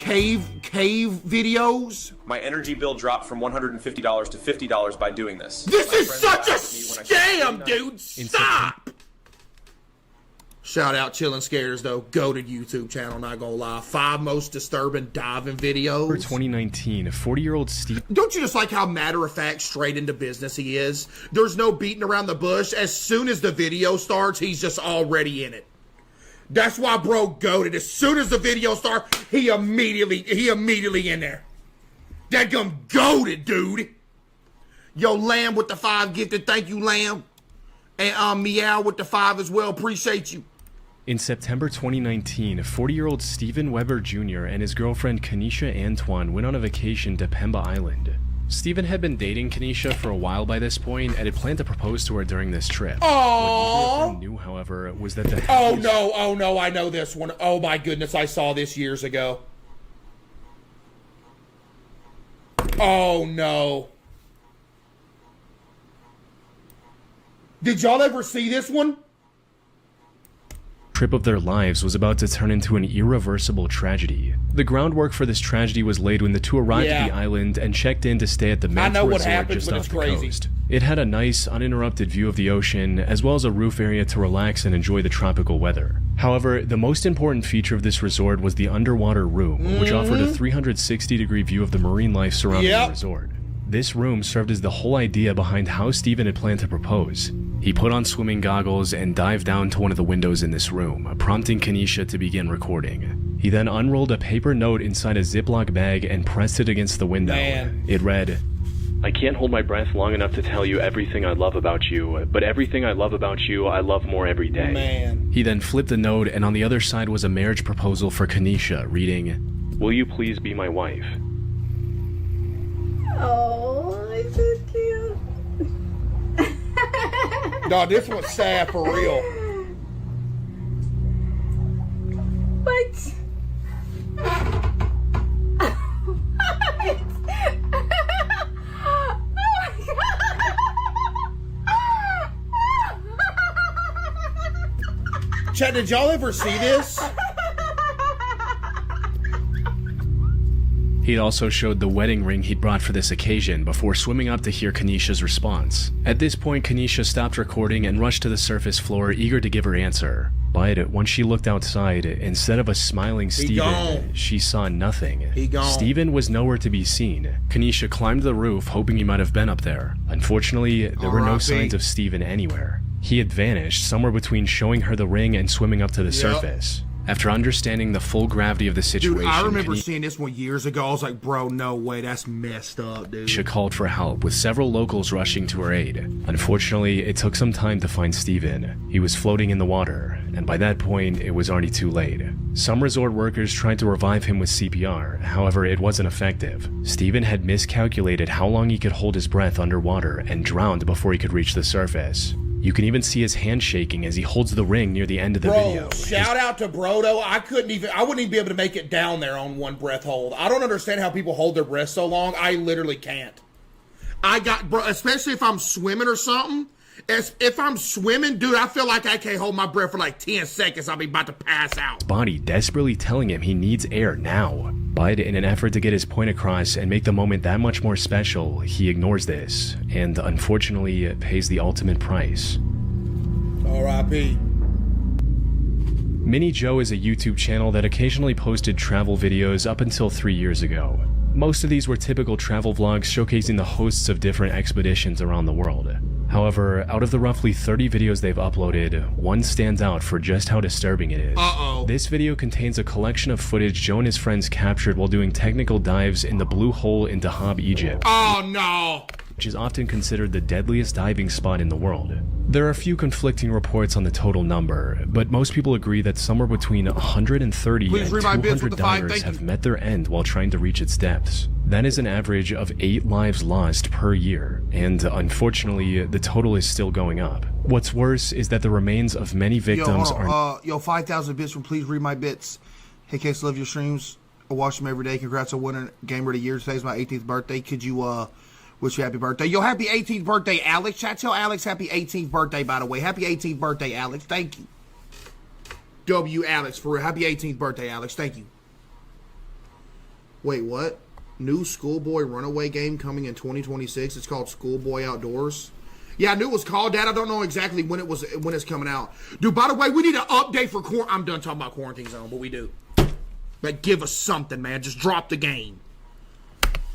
cave videos. My energy bill dropped from $150 to $50 by doing this. This is such a scam, dude. Stop. Shout out Chillin' Scares, though. Goated YouTube channel, not gonna lie. 5 most disturbing diving videos. For 2019, a 40-year-old Steve... Don't you just like how matter-of-fact straight into business he is? There's no beating around the bush. As soon as the video starts, he's just already in it. That's why bro goated. As soon as the video starts, he immediately in there. That gum goated, dude. Yo, Lamb with the 5 gifted. Thank you, Lamb. And Meow with the 5 as well. Appreciate you. In September 2019, 40-year-old Stephen Weber Jr. and his girlfriend Kanisha Antoine went on a vacation to Pemba Island. Stephen had been dating Kanisha for a while by this point and had planned to propose to her during this trip. Aww. What neither of them knew, however, was that the... Oh no, I know this one. Oh my goodness, I saw this years ago. Oh no. Did y'all ever see this one? Trip of their lives was about to turn into an irreversible tragedy. The groundwork for this tragedy was laid when the two arrived at the island and checked in to stay at the Mentor Resort just off the coast. It had a nice, uninterrupted view of the ocean, as well as a roof area to relax and enjoy the tropical weather. However, the most important feature of this resort was the underwater room, which offered a 360-degree view of the marine life surrounding the resort. This room served as the whole idea behind how Stephen had planned to propose. He put on swimming goggles and dived down to one of the windows in this room, prompting Kanisha to begin recording. He then unrolled a paper note inside a Ziploc bag and pressed it against the window. It read, "I can't hold my breath long enough to tell you everything I love about you, but everything I love about you, I love more every day." He then flipped the note, and on the other side was a marriage proposal for Kanisha, reading, "Will you please be my wife?" Oh, it's so cute. No, this one's sad for real. What? Chat, did y'all ever see this? He'd also showed the wedding ring he'd brought for this occasion before swimming up to hear Kanisha's response. At this point, Kanisha stopped recording and rushed to the surface floor, eager to give her answer. But once she looked outside, instead of a smiling Stephen, she saw nothing. Stephen was nowhere to be seen. Kanisha climbed the roof, hoping he might have been up there. Unfortunately, there were no signs of Stephen anywhere. He had vanished somewhere between showing her the ring and swimming up to the surface. After understanding the full gravity of the situation, dude, I remember seeing this one years ago. I was like, bro, no way, that's messed up, dude. She called for help, with several locals rushing to her aid. Unfortunately, it took some time to find Stephen. He was floating in the water, and by that point, it was already too late. Some resort workers tried to revive him with CPR, however, it wasn't effective. Stephen had miscalculated how long he could hold his breath underwater and drowned before he could reach the surface. You can even see his hand shaking as he holds the ring near the end of the video. Shout out to Brodo. I wouldn't even be able to make it down there on one breath hold. I don't understand how people hold their breath so long. I literally can't. Bro, especially if I'm swimming or something. If I'm swimming, dude, I feel like I can't hold my breath for like 10 seconds. I'll be about to pass out. Body desperately telling him he needs air now. But in an effort to get his point across and make the moment that much more special, he ignores this, and unfortunately pays the ultimate price. R.I.P. Mini Joe is a YouTube channel that occasionally posted travel videos up until 3 years ago. Most of these were typical travel vlogs showcasing the hosts of different expeditions around the world. However, out of the roughly 30 videos they've uploaded, one stands out for just how disturbing it is. This video contains a collection of footage Joe and his friends captured while doing technical dives in the Blue Hole in Dahab, Egypt. Oh no! Which is often considered the deadliest diving spot in the world. There are a few conflicting reports on the total number, but most people agree that somewhere between 130 and 200 divers have met their end while trying to reach its depths. That is an average of 8 lives lost per year, and unfortunately, the total is still going up. What's worse is that the remains of many victims are... Yo, 5,000 bits from Please Read My Bits. Hey, Case, love your streams. I watch them every day. Congrats on winning Gamer of the Year. Today's my 18th birthday. Could you, wish you happy birthday? Yo, happy 18th birthday, Alex. Chat, tell Alex happy 18th birthday, by the way. Happy 18th birthday, Alex. Thank you. W. Alex, for real. Happy 18th birthday, Alex. Thank you. Wait, what? New Schoolboy Runaway game coming in 2026. It's called Schoolboy Outdoors. Yeah, I knew it was called that. I don't know exactly when it's coming out. Dude, by the way, we need an update for I'm done talking about Quarantine Zone, but we do. But give us something, man. Just drop the game.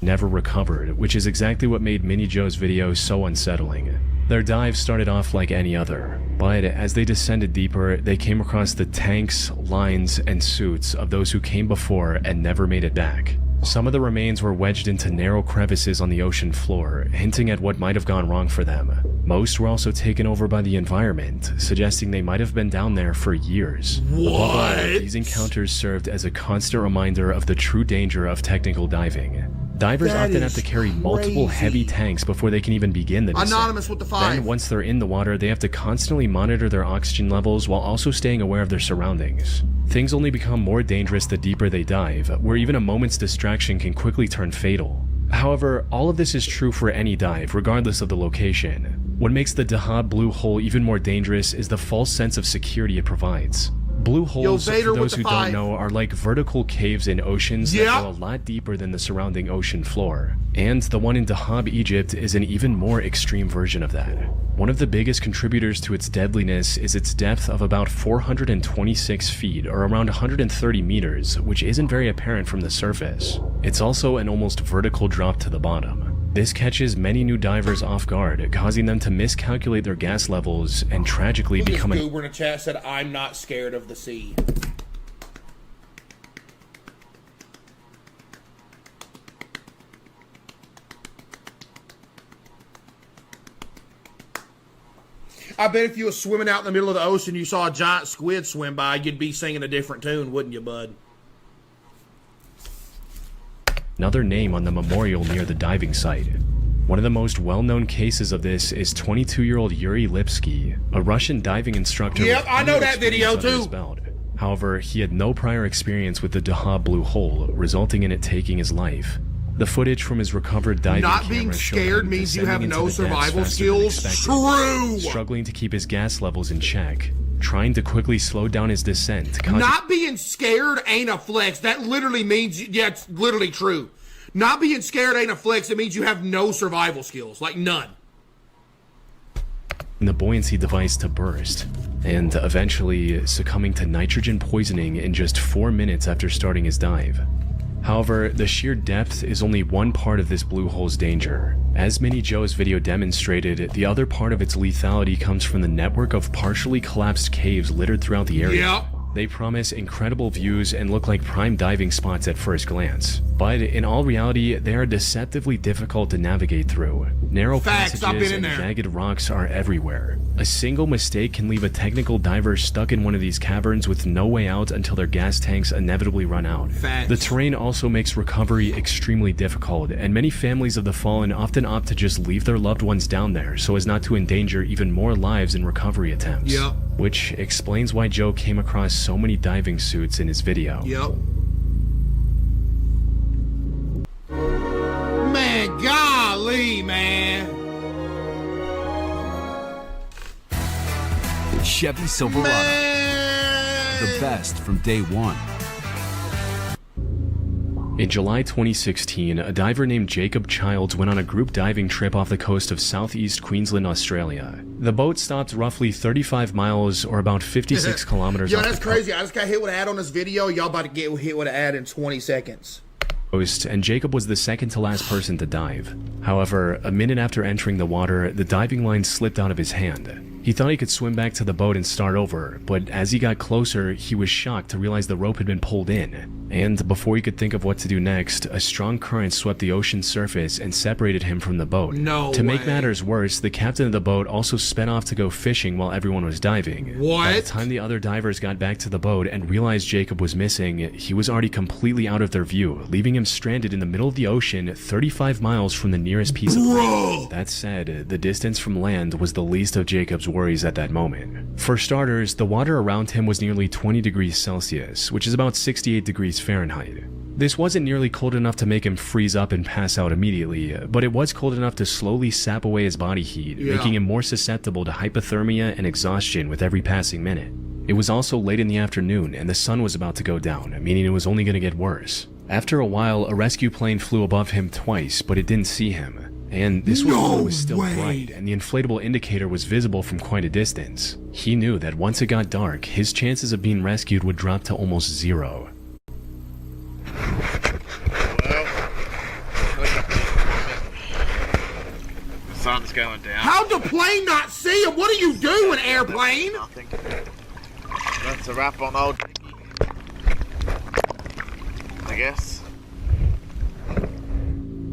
Never recovered, which is exactly what made Mini Joe's video so unsettling. Their dive started off like any other, but as they descended deeper, they came across the tanks, lines, and suits of those who came before and never made it back. Some of the remains were wedged into narrow crevices on the ocean floor, hinting at what might have gone wrong for them. Most were also taken over by the environment, suggesting they might have been down there for years. What? These encounters served as a constant reminder of the true danger of technical diving. Divers often have to carry multiple heavy tanks before they can even begin the descent. Anonymous with the 5. Then, once they're in the water, they have to constantly monitor their oxygen levels while also staying aware of their surroundings. Things only become more dangerous the deeper they dive, where even a moment's distraction can quickly turn fatal. However, all of this is true for any dive, regardless of the location. What makes the Dahab Blue Hole even more dangerous is the false sense of security it provides. Blue holes, for those who don't know, are like vertical caves in oceans that go a lot deeper than the surrounding ocean floor. And the one in Dahab, Egypt is an even more extreme version of that. One of the biggest contributors to its deadliness is its depth of about 426 feet, or around 130 meters, which isn't very apparent from the surface. It's also an almost vertical drop to the bottom. This catches many new divers off guard, causing them to miscalculate their gas levels and tragically become Goober in the chat said, "I'm not scared of the sea." I bet if you were swimming out in the middle of the ocean, you saw a giant squid swim by, you'd be singing a different tune, wouldn't you, bud? Another name on the memorial near the diving site. One of the most well-known cases of this is 22-year-old Yuri Lipsky, a Russian diving instructor. Yep, I know that video too. However, he had no prior experience with the Dahab Blue Hole, resulting in it taking his life. The footage from his recovered diving Not being scared means you have no survival skills. True! Struggling to keep his gas levels in check, trying to quickly slow down his descent. Not being scared ain't a flex. That literally means, yeah, it's literally true. Not being scared ain't a flex. It means you have no survival skills. Like, none. The buoyancy device to burst, and eventually succumbing to nitrogen poisoning in just 4 minutes after starting his dive. However, the sheer depth is only one part of this blue hole's danger. As Mini Joe's video demonstrated, the other part of its lethality comes from the network of partially collapsed caves littered throughout the area. Yep. They promise incredible views and look like prime diving spots at first glance. But in all reality, they are deceptively difficult to navigate through. Narrow passages and jagged rocks are everywhere. A single mistake can leave a technical diver stuck in one of these caverns with no way out until their gas tanks inevitably run out. The terrain also makes recovery extremely difficult, and many families of the fallen often opt to just leave their loved ones down there so as not to endanger even more lives in recovery attempts. Yep. Which explains why Joe came across so many diving suits in his video. Yep. Man, golly, man. Chevy Silverado. Man. The best from day one. In July 2016, a diver named Jacob Childs went on a group diving trip off the coast of southeast Queensland, Australia. The boat stopped roughly 35 miles or about 56 kilometers Yo, off that's the crazy. I just got hit with an ad on this video. Y'all about to get hit with an ad in 20 seconds. coast, and Jacob was the second to last person to dive. However, a minute after entering the water, the diving line slipped out of his hand. He thought he could swim back to the boat and start over, but as he got closer, he was shocked to realize the rope had been pulled in. And before he could think of what to do next, a strong current swept the ocean's surface and separated him from the boat. To make matters worse, the captain of the boat also sped off to go fishing while everyone was diving. By the time the other divers got back to the boat and realized Jacob was missing, he was already completely out of their view, leaving him stranded in the middle of the ocean 35 miles from the nearest piece of land. That said, the distance from land was the least of Jacob's worries at that moment. For starters, the water around him was nearly 20 degrees Celsius, which is about 68 degrees Fahrenheit. This wasn't nearly cold enough to make him freeze up and pass out immediately, but it was cold enough to slowly sap away his body heat, making him more susceptible to hypothermia and exhaustion with every passing minute. It was also late in the afternoon and the sun was about to go down, meaning it was only going to get worse. After a while, a rescue plane flew above him twice, but it didn't see him. And this was when it was still bright, and the inflatable indicator was visible from quite a distance. He knew that once it got dark, his chances of being rescued would drop to almost zero. The sun's going down. How'd the plane not see him? What are you doing, airplane? Nothing. That's a wrap on old I guess.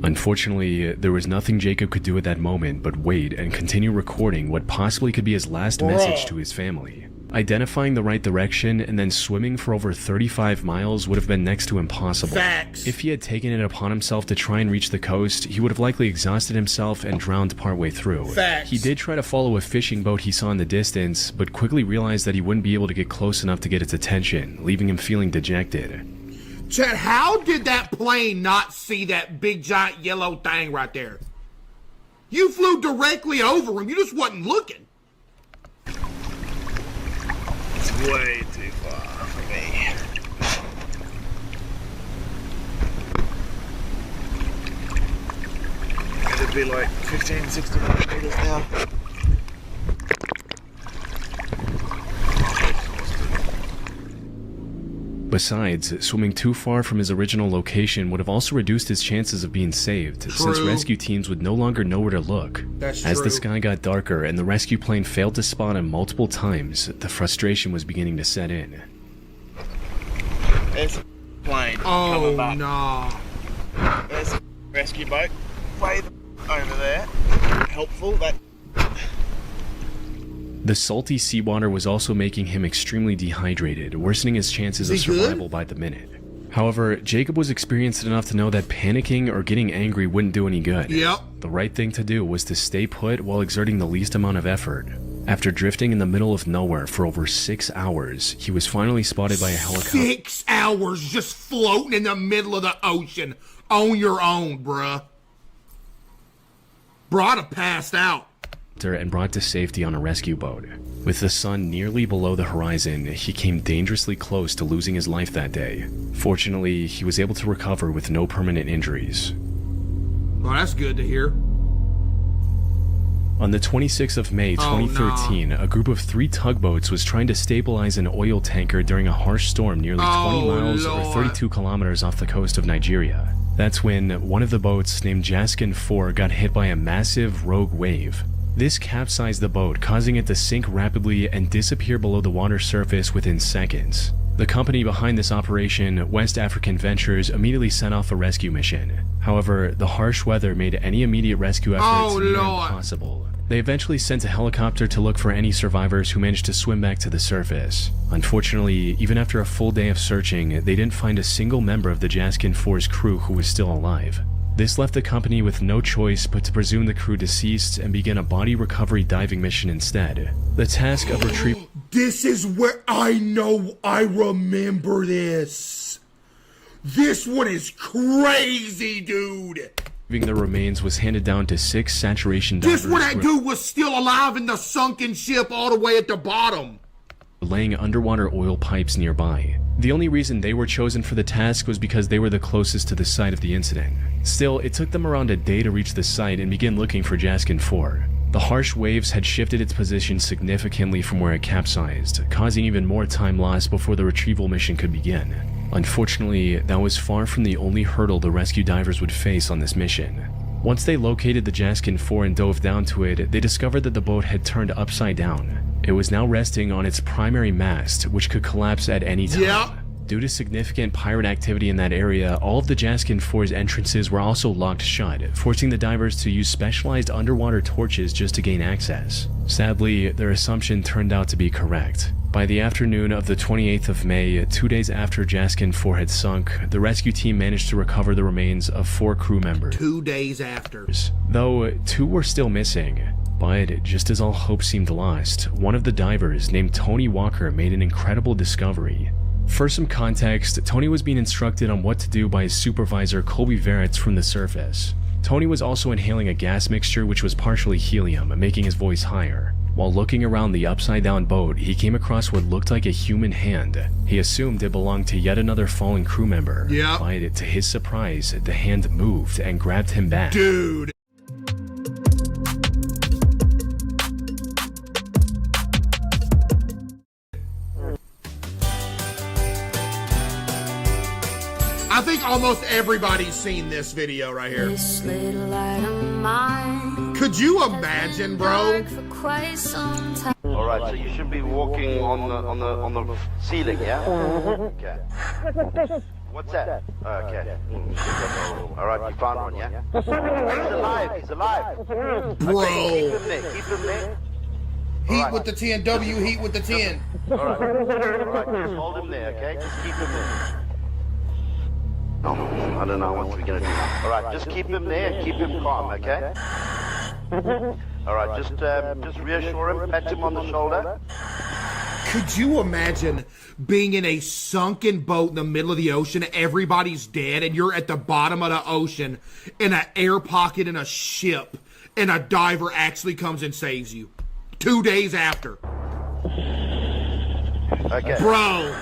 Unfortunately, there was nothing Jacob could do at that moment but wait and continue recording what possibly could be his last message to his family. Identifying the right direction and then swimming for over 35 miles would have been next to impossible. Facts. If he had taken it upon himself to try and reach the coast, he would have likely exhausted himself and drowned partway through. Facts. He did try to follow a fishing boat he saw in the distance, but quickly realized that he wouldn't be able to get close enough to get its attention, leaving him feeling dejected. Chad, how did that plane not see that big giant yellow thing right there? You flew directly over him. You just wasn't looking. It's way too far for me. It'd be like 15, 16 meters now. Besides, swimming too far from his original location would have also reduced his chances of being saved, since rescue teams would no longer know where to look. That's As true. the sky got darker and the rescue plane failed to spot him multiple times, the frustration was beginning to set in. There's a plane Oh, coming back. no. There's a rescue boat way over there. Helpful. That. The salty seawater was also making him extremely dehydrated, worsening his chances of Is he good? survival by the minute. However, Jacob was experienced enough to know that panicking or getting angry wouldn't do any good. Yep. The right thing to do was to stay put while exerting the least amount of effort. After drifting in the middle of nowhere for over 6 hours, he was finally spotted by a helicopter. 6 hours just floating in the middle of the ocean on your own, bruh. Bruh, I'd have passed out. And brought to safety on a rescue boat. With the sun nearly below the horizon, he came dangerously close to losing his life that day. Fortunately, he was able to recover with no permanent injuries. Well, that's good to hear. On the 26th of May 2013, a group of 3 tugboats was trying to stabilize an oil tanker during a harsh storm nearly 20 miles or 32 kilometers off the coast of Nigeria. That's when one of the boats, named Jaskin 4, got hit by a massive rogue wave. This capsized the boat, causing it to sink rapidly and disappear below the water surface within seconds. The company behind this operation, West African Ventures, immediately sent off a rescue mission. However, the harsh weather made any immediate rescue efforts near impossible. They eventually sent a helicopter to look for any survivors who managed to swim back to the surface. Unfortunately, even after a full day of searching, they didn't find a single member of the Jaskin 4's crew who was still alive. This left the company with no choice but to presume the crew deceased and begin a body recovery diving mission instead. The task of retrieving This is where I remember this. This one is crazy, dude. their remains was handed down to 6 saturation divers. This when that dude was still alive in the sunken ship all the way at the bottom. Laying underwater oil pipes nearby. The only reason they were chosen for the task was because they were the closest to the site of the incident. Still, it took them around a day to reach the site and begin looking for Jaskin 4. The harsh waves had shifted its position significantly from where it capsized, causing even more time lost before the retrieval mission could begin. Unfortunately, that was far from the only hurdle the rescue divers would face on this mission. Once they located the Jaskin 4 and dove down to it, they discovered that the boat had turned upside down. It was now resting on its primary mast, which could collapse at any time. Yep. Due to significant pirate activity in that area, all of the Jaskin 4's entrances were also locked shut, forcing the divers to use specialized underwater torches just to gain access. Sadly, their assumption turned out to be correct. By the afternoon of the 28th of May, 2 days after Jaskin 4 had sunk, the rescue team managed to recover the remains of 4 crew members. 2 days after. Though 2 were still missing. But just as all hope seemed lost, one of the divers, named Tony Walker, made an incredible discovery. For some context, Tony was being instructed on what to do by his supervisor, Colby Veritz, from the surface. Tony was also inhaling a gas mixture which was partially helium, making his voice higher. While looking around the upside-down boat, he came across what looked like a human hand. He assumed it belonged to yet another fallen crew member. Yeah. But to his surprise, the hand moved and grabbed him back. Dude. I think almost everybody's seen this video right here. Could you imagine, bro? All right, so you should be walking on the ceiling, yeah? Okay. What's that? Okay. All right, you found one, yeah? He's alive. He's alive. Bro. Okay, keep him there. Heat right. with the 10. W heat with the 10. All right. Just hold him there, okay? Just keep him there. No, I don't know what we're gonna do. All right, just keep him there and keep him calm, okay? All right, just reassure him, pat him on the shoulder. Could you imagine being in a sunken boat in the middle of the ocean, everybody's dead, and you're at the bottom of the ocean in an air pocket in a ship, and a diver actually comes and saves you 2 days after? Okay. Bro.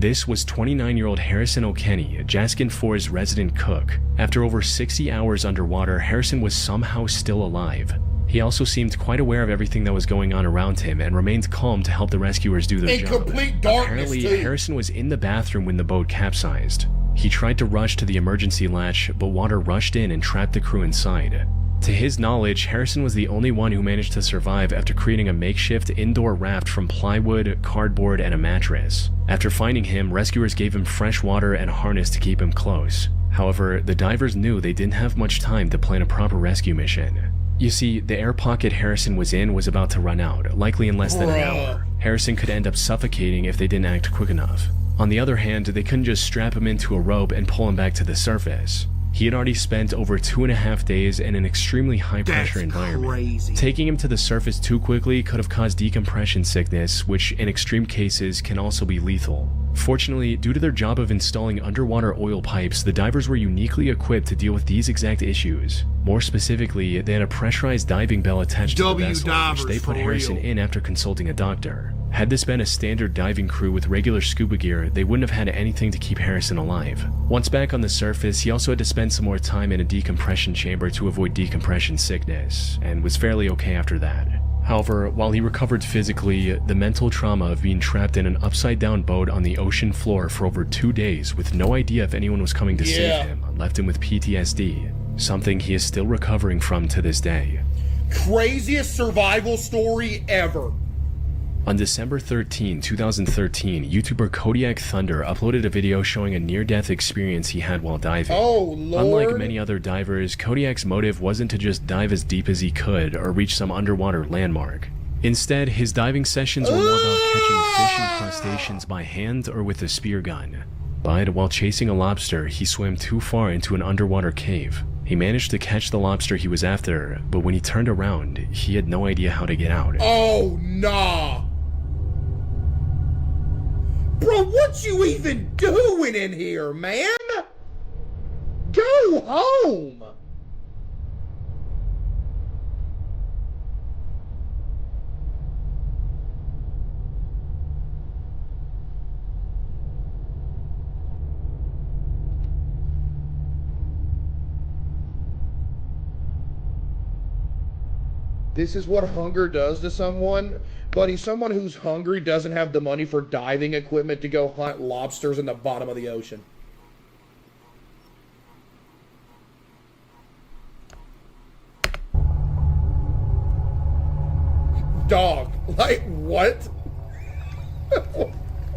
This was 29-year-old Harrison O'Kenny, Jaskin 4's resident cook. After over 60 hours underwater, Harrison was somehow still alive. He also seemed quite aware of everything that was going on around him and remained calm to help the rescuers do their job. In complete darkness, Apparently, too. Harrison was in the bathroom when the boat capsized. He tried to rush to the emergency latch, but water rushed in and trapped the crew inside. To his knowledge, Harrison was the only one who managed to survive after creating a makeshift indoor raft from plywood, cardboard, and a mattress. After finding him, rescuers gave him fresh water and a harness to keep him close. However, the divers knew they didn't have much time to plan a proper rescue mission. You see, the air pocket Harrison was in was about to run out, likely in less than an hour. Harrison could end up suffocating if they didn't act quick enough. On the other hand, they couldn't just strap him into a rope and pull him back to the surface. He had already spent over 2.5 days in an extremely high-pressure environment. Crazy. Taking him to the surface too quickly could have caused decompression sickness, which in extreme cases can also be lethal. Fortunately, due to their job of installing underwater oil pipes, the divers were uniquely equipped to deal with these exact issues. More specifically, they had a pressurized diving bell attached to the vessel, which they put Harrison in after consulting a doctor. Had this been a standard diving crew with regular scuba gear, they wouldn't have had anything to keep Harrison alive. Once back on the surface, he also had to spend some more time in a decompression chamber to avoid decompression sickness, and was fairly okay after that. However, while he recovered physically, the mental trauma of being trapped in an upside-down boat on the ocean floor for over 2 days with no idea if anyone was coming to save him left him with PTSD, something he is still recovering from to this day. Craziest survival story ever. On December 13, 2013, YouTuber Kodiak Thunder uploaded a video showing a near-death experience he had while diving. Oh, Lord. Unlike many other divers, Kodiak's motive wasn't to just dive as deep as he could or reach some underwater landmark. Instead, his diving sessions were more about catching fish and crustaceans by hand or with a spear gun. But while chasing a lobster, he swam too far into an underwater cave. He managed to catch the lobster he was after, but when he turned around, he had no idea how to get out. Oh, nah. Bro, what you even doing in here, man? Go home. This is what hunger does to someone. Buddy, someone who's hungry doesn't have the money for diving equipment to go hunt lobsters in the bottom of the ocean. Dog. Like, what?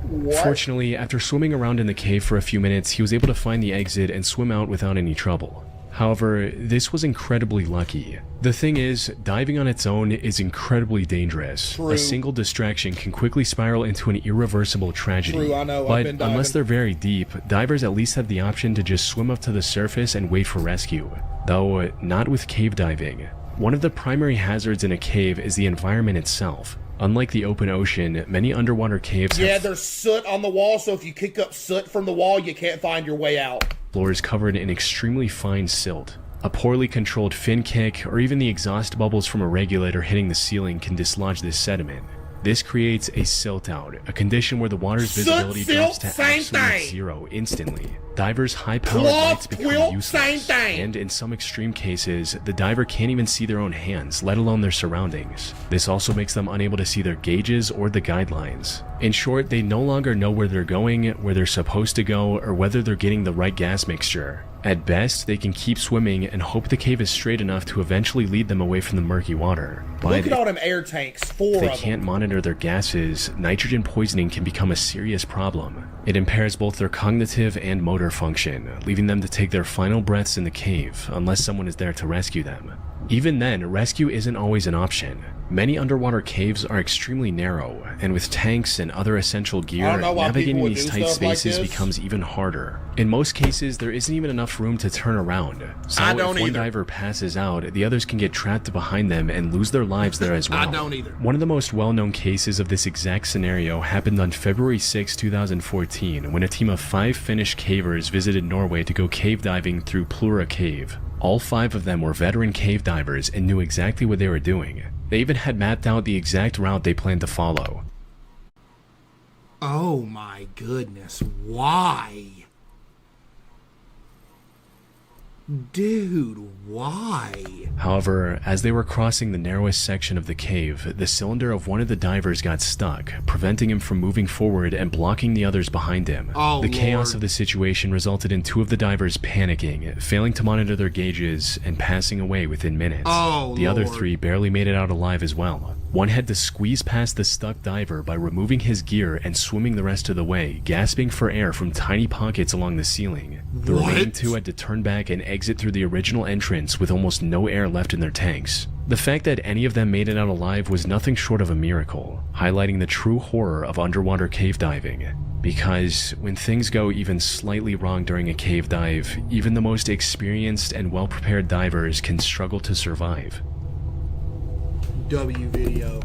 What? Fortunately, after swimming around in the cave for a few minutes, he was able to find the exit and swim out without any trouble. However, this was incredibly lucky. The thing is, diving on its own is incredibly dangerous. True. A single distraction can quickly spiral into an irreversible tragedy. True, I know. I've But been diving. unless they're very deep, divers at least have the option to just swim up to the surface and wait for rescue. Though, not with cave diving. One of the primary hazards in a cave is the environment itself. Unlike the open ocean, many underwater caves have there's soot on the wall, so if you kick up soot from the wall, you can't find your way out. floors covered in extremely fine silt. A poorly controlled fin kick or even the exhaust bubbles from a regulator hitting the ceiling can dislodge this sediment. This creates a silt out, a condition where the water's visibility drops to absolute zero instantly. Divers' high-powered lights become useless, and in some extreme cases, the diver can't even see their own hands, let alone their surroundings. This also makes them unable to see their gauges or the guidelines. In short, they no longer know where they're going, where they're supposed to go, or whether they're getting the right gas mixture. At best, they can keep swimming and hope the cave is straight enough to eventually lead them away from the murky water. But look at all them air tanks, if they can't monitor their gases, nitrogen poisoning can become a serious problem. It impairs both their cognitive and motor function, leaving them to take their final breaths in the cave unless someone is there to rescue them. Even then, rescue isn't always an option. Many underwater caves are extremely narrow, and with tanks and other essential gear, navigating these tight spaces becomes even harder. In most cases, there isn't even enough room to turn around, so if one diver passes out, the others can get trapped behind them and lose their lives there as well. One of the most well-known cases of this exact scenario happened on February 6, 2014, when a team of 5 Finnish cavers visited Norway to go cave diving through Plura Cave. All 5 of them were veteran cave divers and knew exactly what they were doing. They even had mapped out the exact route they planned to follow. Oh my goodness, why? Dude, why? However, as they were crossing the narrowest section of the cave, the cylinder of one of the divers got stuck, preventing him from moving forward and blocking the others behind him. The chaos of the situation resulted in 2 of the divers panicking, failing to monitor their gauges, and passing away within minutes. The other 3 barely made it out alive as well. One had to squeeze past the stuck diver by removing his gear and swimming the rest of the way, gasping for air from tiny pockets along the ceiling. The remaining 2 had to turn back and exit through the original entrance with almost no air left in their tanks. The fact that any of them made it out alive was nothing short of a miracle, highlighting the true horror of underwater cave diving. Because when things go even slightly wrong during a cave dive, even the most experienced and well-prepared divers can struggle to survive. W video.